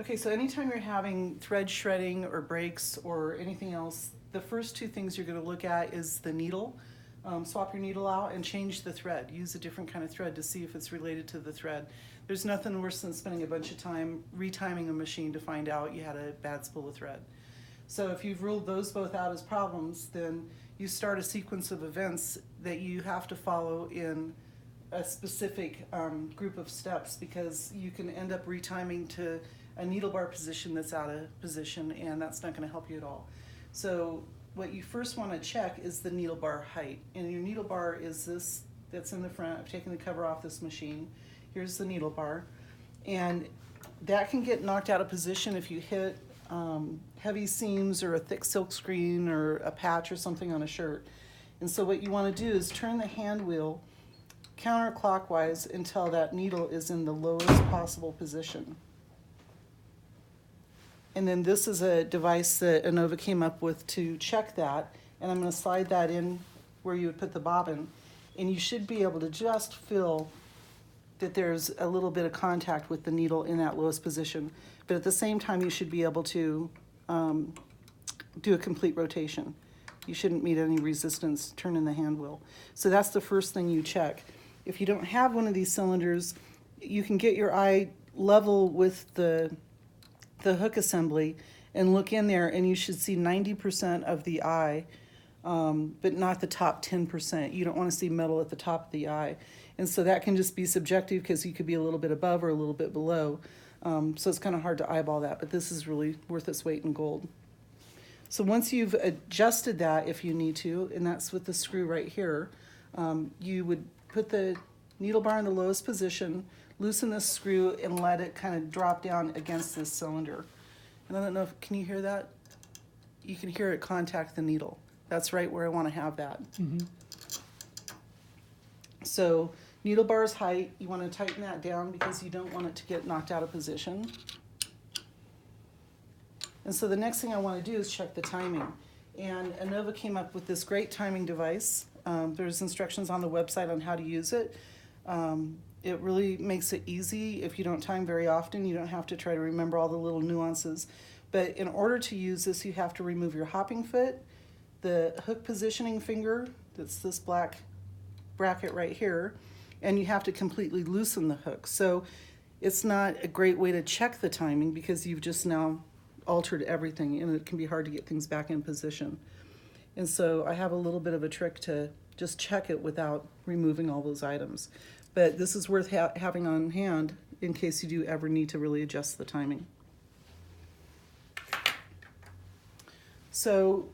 Okay, so anytime you're having thread shredding or breaks or anything else, the first two things you're going to look at is the needle. Swap your needle out and change the thread. Use a different kind of thread to see if it's related to the thread. There's nothing worse than spending a bunch of time retiming a machine to find out you had a bad spool of thread. So if you've ruled those both out as problems, then you start a sequence of events that you have to follow in a specific group of steps, because you can end up retiming to a needle bar position that's out of position, and that's not going to help you at all. So what you first want to check is the needle bar height, and your needle bar is this that's in the front. I've taken the cover off this machine. Here's the needle bar, and that can get knocked out of position if you hit heavy seams or a thick silk screen or a patch or something on a shirt. And so what you want to do is turn the hand wheel counterclockwise until that needle is in the lowest possible position. And then this is a device that Innova came up with to check that, and I'm going to slide that in where you would put the bobbin, and you should be able to just feel that there's a little bit of contact with the needle in that lowest position, but at the same time you should be able to do a complete rotation. You shouldn't meet any resistance turning the hand wheel. So that's the first thing you check. If you don't have one of these cylinders, you can get your eye level with the hook assembly and look in there, and you should see 90% of the eye, but not the top 10%. You don't want to see metal at the top of the eye. And so that can just be subjective, because you could be a little bit above or a little bit below. So it's kind of hard to eyeball that, but this is really worth its weight in gold. So once you've adjusted that, if you need to, and that's with the screw right here, you would put the needle bar in the lowest position, loosen the screw, and let it kind of drop down against this cylinder. And I don't know if, can you hear that? You can hear it contact the needle. That's right where I want to have that. Mm-hmm. So needle bar's height, you want to tighten that down because you don't want it to get knocked out of position. And so the next thing I want to do is check the timing. And Innova came up with this great timing device. There's instructions on the website on how to use it. It really makes it easy. If you don't time very often, you don't have to try to remember all the little nuances. But in order to use this, you have to remove your hopping foot, the hook positioning finger, that's this black bracket right here, and you have to completely loosen the hook. So it's not a great way to check the timing, because you've just now altered everything, and it can be hard to get things back in position. And so I have a little bit of a trick to just check it without removing all those items. But this is worth having on hand in case you do ever need to really adjust the timing. So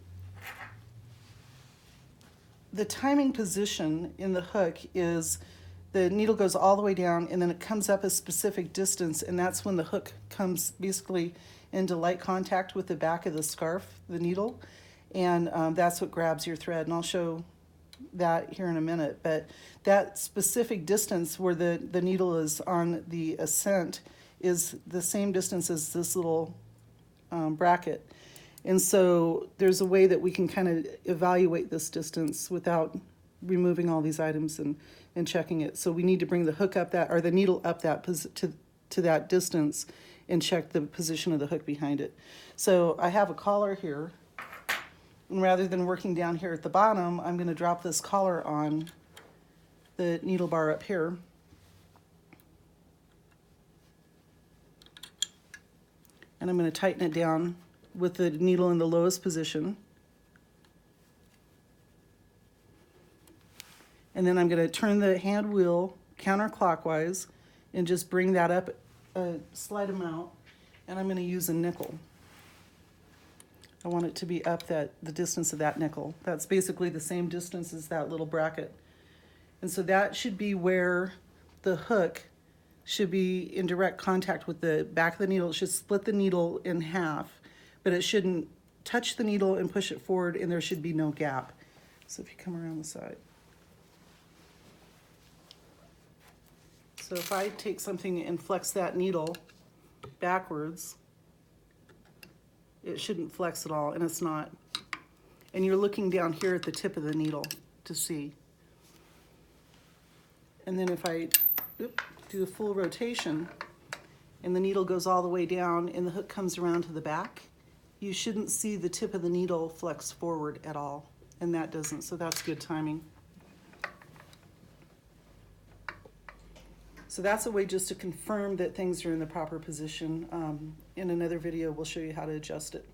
the timing position in the hook is the needle goes all the way down, and then it comes up a specific distance, and that's when the hook comes basically into light contact with the back of the scarf, the needle, and that's what grabs your thread. And I'll show that here in a minute. But that specific distance where the needle is on the ascent is the same distance as this little bracket. And so there's a way that we can kind of evaluate this distance without removing all these items and checking it. So we need to bring the hook up that, or the needle up that to that distance, and check the position of the hook behind it. So I have a collar here, and rather than working down here at the bottom, I'm going to drop this collar on the needle bar up here. And I'm going to tighten it down with the needle in the lowest position. And then I'm going to turn the hand wheel counterclockwise and just bring that up a slight amount, and I'm going to use a nickel. I want it to be up the distance of that nickel. That's basically the same distance as that little bracket. And so that should be where the hook should be in direct contact with the back of the needle. It should split the needle in half, but it shouldn't touch the needle and push it forward, and there should be no gap. So if you come around the side. So if I take something and flex that needle backwards, it shouldn't flex at all, and it's not. And you're looking down here at the tip of the needle to see. And then if I do a full rotation, and the needle goes all the way down and the hook comes around to the back, you shouldn't see the tip of the needle flex forward at all, and that doesn't, so that's good timing. So that's a way just to confirm that things are in the proper position. In another video, we'll show you how to adjust it.